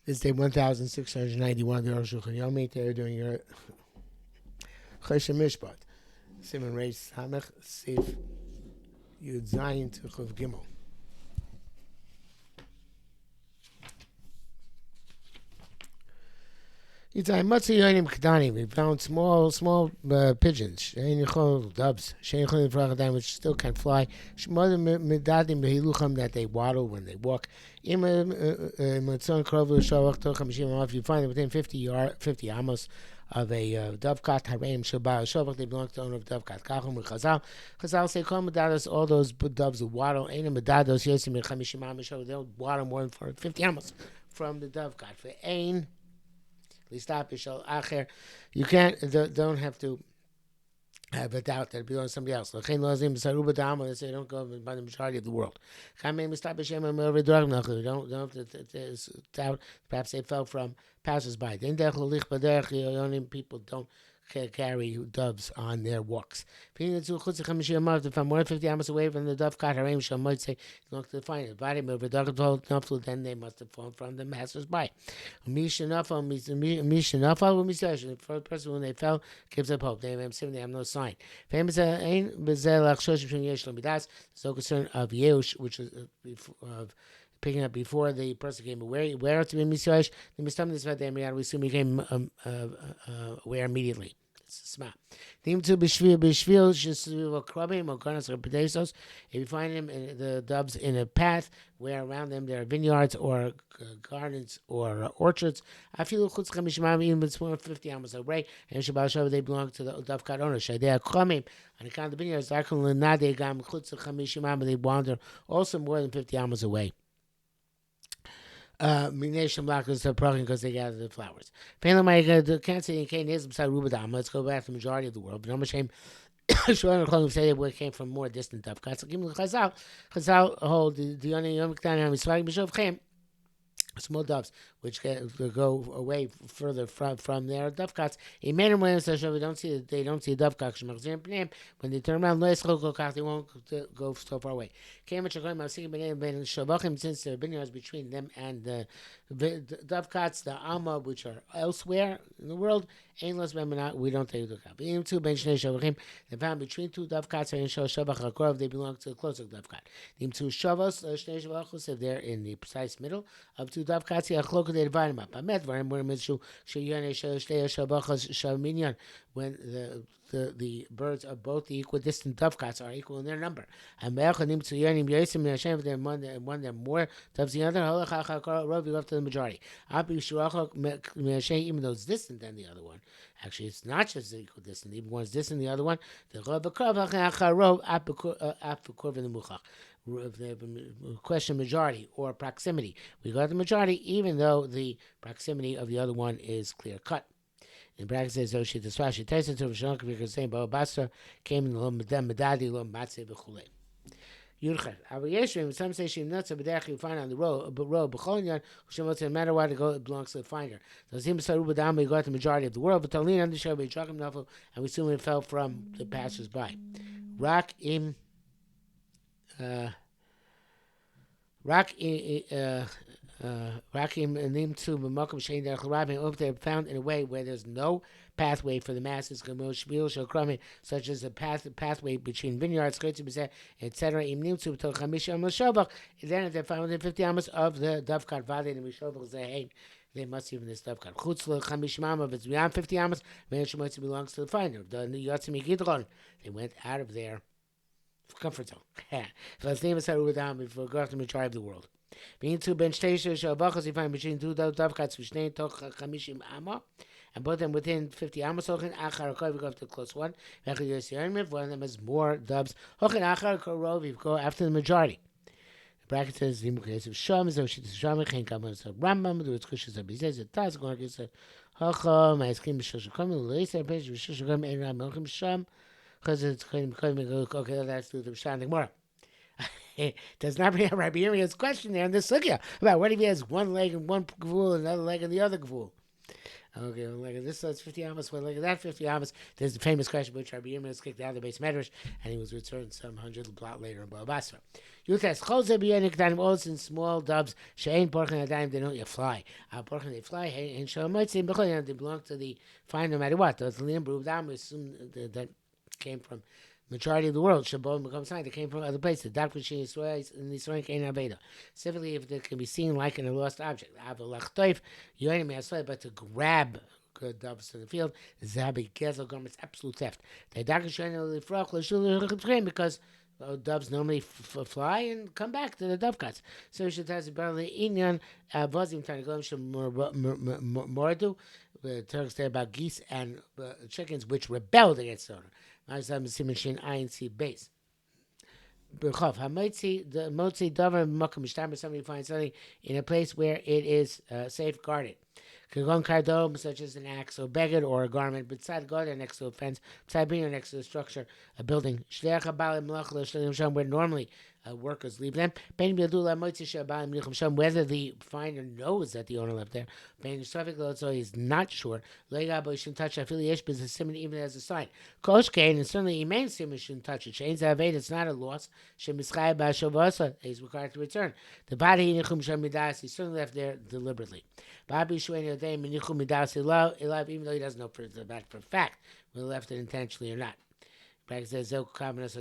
This day 1691 of the Arukh HaShulchan. Yomi, they're doing your Choshen Mishpat. Simon Reis Samech Sif Yud Zayin to Chav Gimel. Yitzay Matzi Yonim Kedani. We found small pigeons. Shein Yechol doves. Shein Yechol Yifrachadam, which still can fly. Shmodim Medadim Behilucham, that they waddle when they walk. Im Matzon Krovu Shavach Tocham Shimon. If you find it within 50 amos of a dovecot, Hareim Shabbat Shavach, they belong to the owner of dovecot. Kachum Chazal. Chazal say, Kol Medados, all those doves who waddle. Ein Medados Yosim Chemishim Amos. They'll waddle more than 50 amos from the dovecot. For Ein. You don't have to have a doubt that it belongs to somebody else. They say don't go by the majority of the world. You don't have to doubt. Perhaps they fell from passers-by. People don't carry doves on their walks. If I'm more than 50 amos away from the dovecot, might say, look to find it. Then they must have fallen from the passers-by. The first person when they fell gives up hope. They have no sign. There's no concern of Yeush, which is of picking up before the person came aware to be Misyaish. The Mistam this about them, we assume he came aware immediately. If you find him in the doves in a path where around them there are vineyards or gardens or orchards, even it's more than 50 amos away, and they belong to the dovecot owner. On account of the vineyards, they wander also more than 50 amos away. Because they gather the flowers. Let's go back to the majority of the world. But say where it came from more distant dovecots. Chazal hold the small doves which go away further from their dovecots. They don't see a dovecot. When they turn around, they won't go so far away. Since there are vineyards between them and the dovecots, the alma which are elsewhere in the world, we don't take the cup. They found between two dovecots they belong to the closer dovecot. If they're in the precise middle of two dovecots, they divide them up. When the birds of both the equidistant dovecots are equal in their number. And one they're more doves the other, you left to the majority. Even though it's distant than the other one. Actually, it's not just equidistant. Even one is distant than the other one. The question majority or proximity. We got the majority, even though the proximity of the other one is clear cut. In brackets says Oshi the Swashi Tyson to Vishonka because saying Basta came in the Medadi Lom Matse Bechule. Yurchet. Our Yeshua, some say she nuts of Bedach you find on the road, Becholian, no matter where to go, it belongs to the finder. So Zim Sarubadam, we got the majority of the world, but Talin on the show, we chuck him and we assume it fell from the passers by. Rakim Nim to Mamakam Shane if they're found in a way where there's no pathway for the masses, such as a pathway between vineyards, etc. Then if they're found within 50 amos of the dovecot vade and Mishovach Zahain, they must even this dovecot. If it's beyond 50 amos, belongs to the finder. They went out of their comfort zone. Before going to the majority of the world. Being two bench stations, you find between two dovecots, which named Toch Chamishim Amma, and both them within 50 amos. We go to the close one. One of them has more doves. We go after the majority. The bracket says, Sham is Rambam, the Kushas of Bizes, the Taz, going against the Hacham, my skin, Sham, the laser page, Sham, and Ram, Sham, because it's going to okay, that's the standing more. Does not bring up Rabbi Yirmiyah's question there in this sugya about what if he has one leg in one gavul and another leg in the other gavul. Okay, well, look at this, so it's 50 amas. Well, look at that 50 amas. There's the famous question which Rabbi Yirmiyah was kicked out of the base medrash, and he was returned some hundred blot later in Baba Basra. Yutes Cholze B'Yenik Danim, all in small doves. She'ain Porchin Adaim, they don't yet fly. Porchin they fly. And Shalomotzim B'Chol, they belong to the fine no matter what. Those Liam Bruvdam, we assume that came from majority of the world. Shabbat becomes sign. They came from other places. Dafka Shin Yisrael in Yisrael Kain Aveda. Specifically, if it can be seen like in a lost object. Avalach Toif, Yoinim Yasrael, but to grab doves to the field, Zabi Gezel garments, absolute theft. They Dafka Shin Lifrach L'Shul because doves normally fly and come back to the dove cuts. So she tells about the Inyan Vazim Tanagom Sham Mordu. The Turks say about geese and chickens which rebelled against the owner. Somebody finds something in a place where it is safeguarded. Kagon kardom, such as an axe or beggar or a garment, beside garden next to a fence, beside being next to a structure, a building. Where normally workers leave them. Whether the finder knows that the owner left there, so he's not sure. Shouldn't touch even as a sign. And certainly Iman shouldn't touch it. It's not a loss. He's required to return. The body he certainly left there deliberately. Even though he doesn't know for a fact whether he left it intentionally or not. Back says a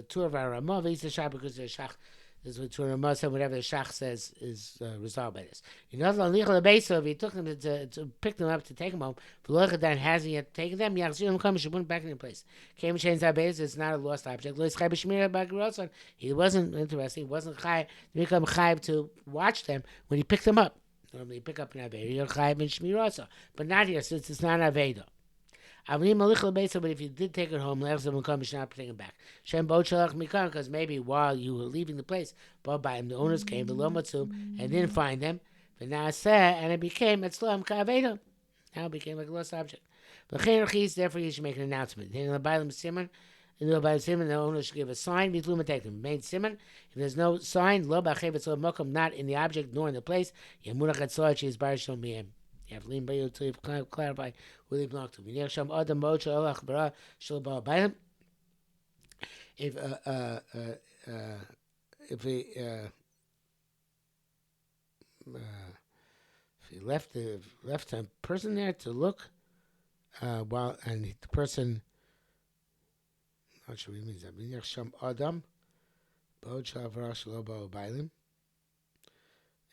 tour of our Ramah. He's the shach because the shach is with tour Ramah, and whatever the shach says is resolved by this. You know, if he took them to pick them up to take them home, then hasn't yet taken them. Should put them back in their place. It's not a lost object. He wasn't interested. He wasn't chai to become chai to watch them when he picked them up. Normally, you pick up an aveda, you're chai and shmir but not here since it's not aveda. But if you did take it home, you should not bring it back. Because maybe while you were leaving the place, the owners came, and didn't find them, and it became now it became like a lost object. Therefore, you should make an announcement. The owner should give a sign, take them. Made simon. If there's no sign, not in the object nor in the place, you have to lean by you to clarify who they belong to. If he left a person there to look, while and the person, not sure what he means that.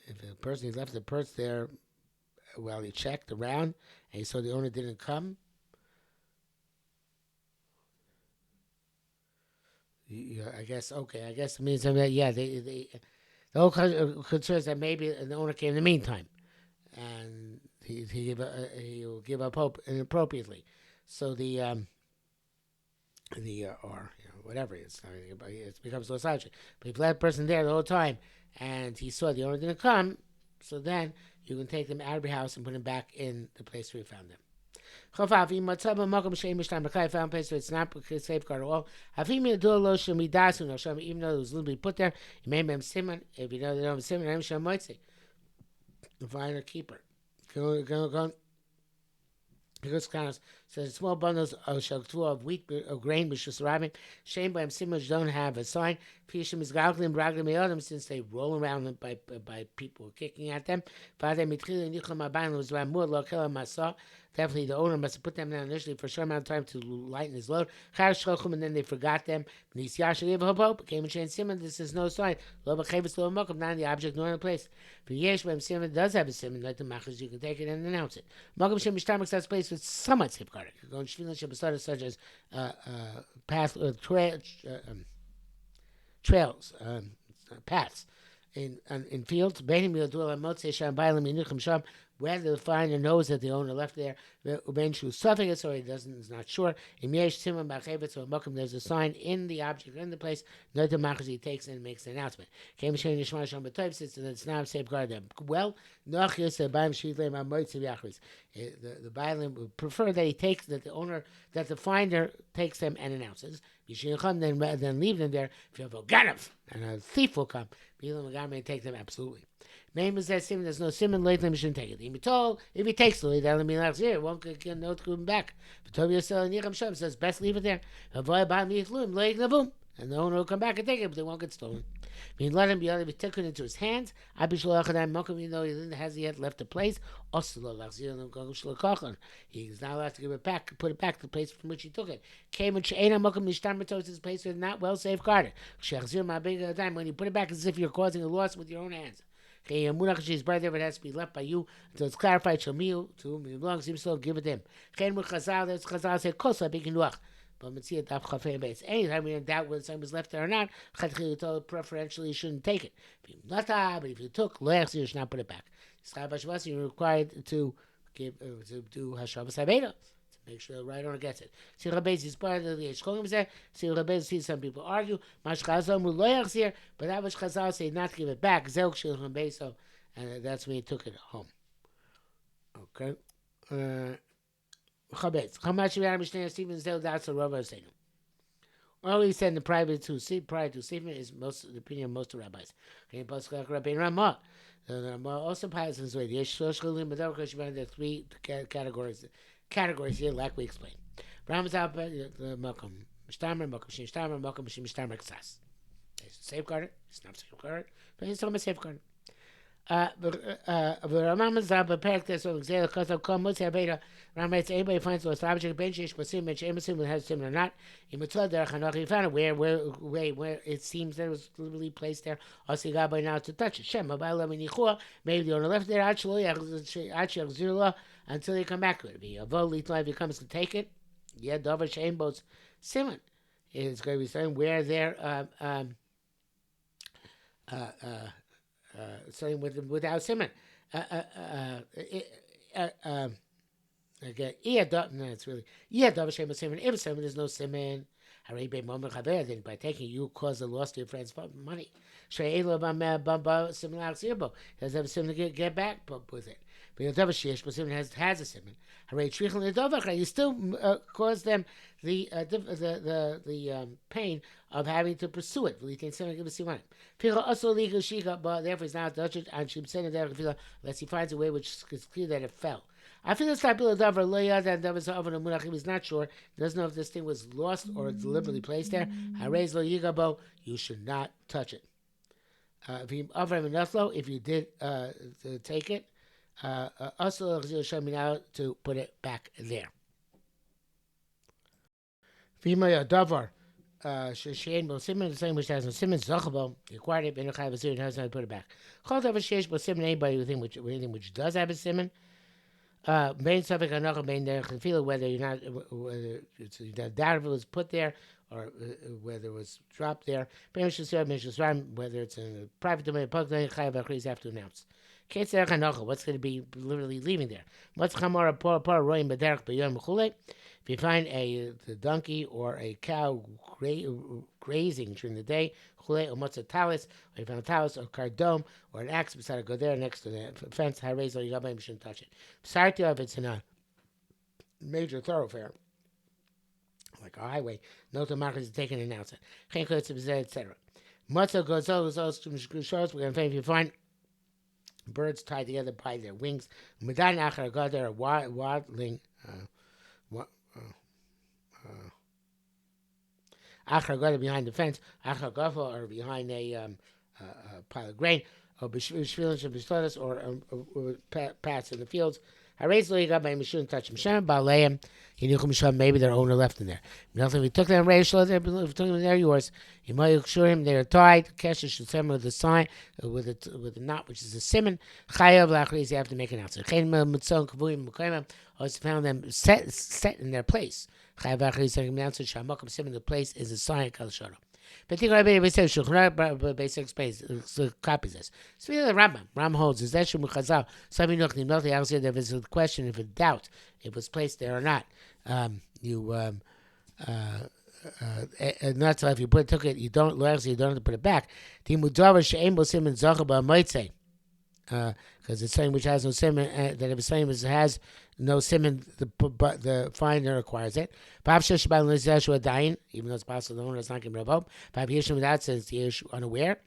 If a person he left the purse there. Well, he checked around and he saw the owner didn't come. I guess it means that the whole concern is that maybe the owner came in the meantime, and he will give up hope inappropriately. So or whatever it becomes lost object. But if that person there the whole time and he saw the owner didn't come, so then you can take them out of your house and put them back in the place where you found them. Found a place where it's not safeguard at all. Even though it was literally put there, you may have simon. If you know they don't have simon, the finder keeper. Says small bundles of wheat or grain which is arriving. Shame by simons don't have a sign. Since they roll around by people kicking at them. Definitely the owner must have put them down initially for a short amount of time to lighten his load. And then they forgot them. This is no sign. Not in the object nor in the place. If does have a simon, like the machas, you can take it and announce it. That's a place with somewhat safeguarded. Such as path trails, paths in fields. Whether the finder knows that the owner left there, suffix, or he doesn't, is not sure. There's a sign in the object, in the place. He takes and makes an announcement. Since it's not safeguarded well, the Bible would prefer that he takes, that the finder takes them and announces. Then leave them there. If you have a ganav and a thief will come, and take them absolutely. Main is that simon. There's no simon. Late you shouldn't take it. If he takes the that'll mean last year. Won't get no to him back. But Toby Yisrael and Yicham Shem says best leave it there. Avoid buying me late navum. And the owner will come back and take it, but they won't get stolen. I mean, let him be able to be taken into his hands. I be shalachadam mokum, you know, he hasn't yet left the place. He's not allowed to give it back, put it back to the place from which he took it. Came and she'ena mokum mishtamar his place is not well safeguarded. When you put it back, it's as if you're causing a loss with your own hands. His brother, if it has to be left by you until it's clarified, to whom it belongs, you still give it to him. There's Chazal say, Kosa bikinuach. But Mitzvah Daf Chafei Beis. Anytime we're in doubt whether something was left there or not, preferentially you shouldn't take it. But if you took, you should not put it back. You're required to give to do Hashavas Haveda to make sure the right owner gets it. See Rabbeis is part of the Yeshkolim there. See Rabbeis see some people argue. Mash Chazal Mu Lo Yachzir, but that was Chazal say not to give it back. Zelk Shil Rabbeis, and that's when he took it home. Okay. Chabetz. Chamash Yirah Mishneh Stephen Zel that's a Rav Hosseinu. All he said in the private prior to Stephen is the opinion of most rabbis. Rabbein Ramah. The Ramah also piles this way. There are three categories here, like we explained. Ramah's out the Malcolm Mishtamer, Malcolm Shimshtamer, Malcolm Shimshtamer Ksas. It's safeguarded. It's not safeguarded, but he's talking about safeguarded. Anybody finds lost object bench has sim or not. He found it where it seems that it was literally placed there. Also got by now to touch it. Maybe the owner left there until they come back to it. If he comes to take it, yeah, Dover Shame boats Simon. It's going to be saying where they're starting without simon. Again, no, it's really if simon there's no simon. Then by taking you cause a loss to your friend's money. Does have a simon to get back with it. But simon has a simon. You still cause them the pain of having to pursue it. But therefore he's not touched unless he finds a way which is clear that it fell. I feel it's not he's not sure, he doesn't know if this thing was lost or deliberately placed there. You should not touch it. If you did take it, also show me now to put it back there. The same which has no simon zachabo, you acquired it, and has not put it back. Anybody with anything which does have a simon. Main subject another main there can feel whether you're not whether it's doubt if it was put there or whether it was dropped there. Whether it's in a private domain, public domain, have to announce. What's going to be literally leaving there? If you find a donkey or a cow grazing during the day, or you found a talus or cardome or an axe beside it, go there next to the fence, you shouldn't touch it. If it's in a major thoroughfare, like a highway, no to markers is taken and announce it. Etc. If you find birds tied together by their wings, they're waddling. Behind the fence, or behind a pile of grain, or paths in the fields. Maybe their owner left them there. Nothing. We took them. They're yours. You might assure him they're tied. Kesher should send with the sign with a knot, which is a simon. You have to make an answer. Also found them set in their place. The place is a sign. But think about it. Basic space copies this. So the Ram holds is that Shemukazal. Some nothing. There is a question if a doubt if it was placed there or not. Not so if you took it, you don't have to put it back. because it's something which has no simon, that if it's something which has no simon, the finder requires it. Even though it's possible the owner is not going to revoke. Without says he is unaware.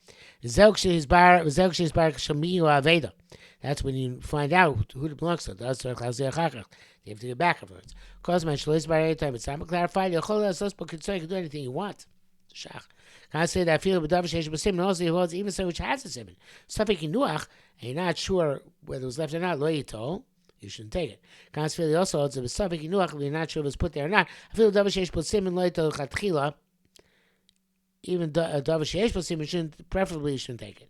That's when you find out who it belongs to. You have to get back afterwards. Cause man shlois bar any time it's not clarified. You can do anything you want. Shach. Can I say that I feel with Davish Sheish Basim and also he holds even so which has a simon. Stuff like Nuach, and you're not sure whether it was left or not, lo yitol, you shouldn't take it. Can I feel he also holds if it's stuff like Nuach, if you're not sure if it was put there or not. I feel Davish Sheish Basim and lo yitol chatchila, even Davish Sheish Basim, you shouldn't, preferably you shouldn't take it.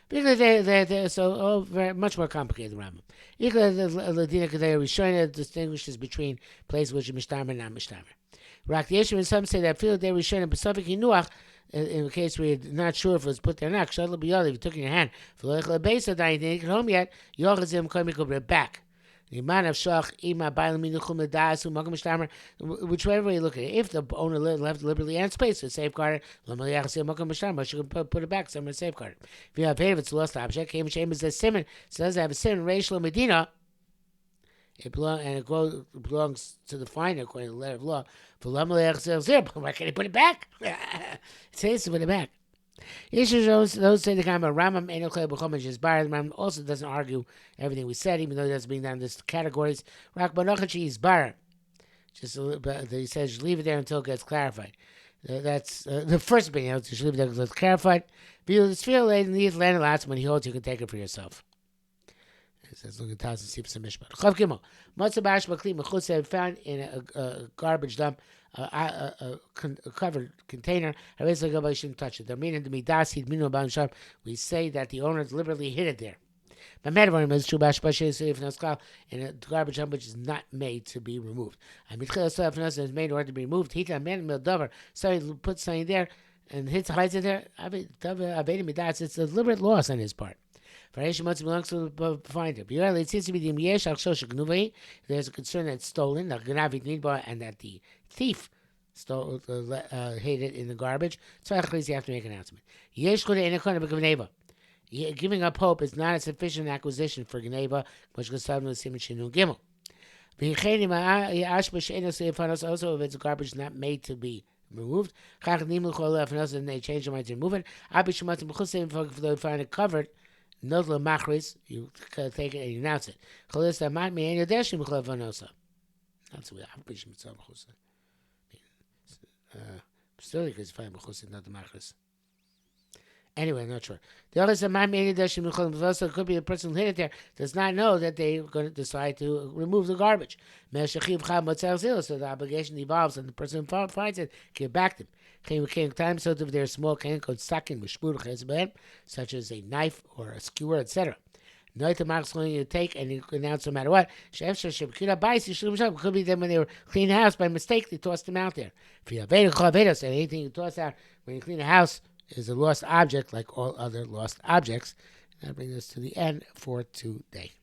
Because they're so very much more complicated than Rambam. Ladina Kadei Rishona distinguishes between places which are Mishtamer and not Mishtamer. Rak the issue, and some say that feel they Rishona Pasafik Yinuach, in the case where you're not sure if it was put there or not, Shadla Biyali, if you took it in your hand, for the base of that, you didn't get home yet, Yochazim Komiko back. Whichever way you look at it, if the owner left liberally and space to safeguard it, she can put it back somewhere to safeguard it. If you have paid, if it's a lost object, is a simon, says I have a simon, racial Medina, it belongs to the finder according to the letter of law. Why can't he put it back? It says to put it back. Those say the kind of Ramam Rambam also doesn't argue everything we said, even though he doesn't bring down this categories. Rak Banochachi is bar. Just a little bit, he says just leave it there until it gets clarified. That's the first opinion. Just leave it there until it's clarified. View the sphere and leave land lots when he holds you can take it for yourself. It says look at Taz and Sipsa Mishpat. Chav Gimel. Matzah Bash Bakli Mechutz found in a garbage dump. A covered container. You shouldn't touch it. We say that the owner deliberately hid it there. In a garbage dump which is not made to be removed. It's made in order to be removed. Somebody puts something there and hides it there. It's a deliberate loss on his part. Belongs to the finder. It seems to be the there's a concern that it's stolen, and that the thief hid it in the garbage. So you have to make an announcement. Giving up hope is not a sufficient acquisition for Geneva, which goes to the Simon Shinu Gimel. Also, if it's garbage not made to be removed, and they change their mind to remove it. If they find it covered, Notla Machris, you take it and you announce it. That's weird. Still, because you find Mechus, not the Machris. Anyway, I'm not sure. The other also could be the person who hid it there does not know that they're going to decide to remove the garbage. So the obligation evolves, and the person who finds it can give back to him. So if there's small such as a knife or a skewer, etc. You take and you announce no matter what. It could be them when they were cleaning the house by mistake, they tossed them out there. Anything you toss out when you clean a house is a lost object like all other lost objects. That brings us to the end for today.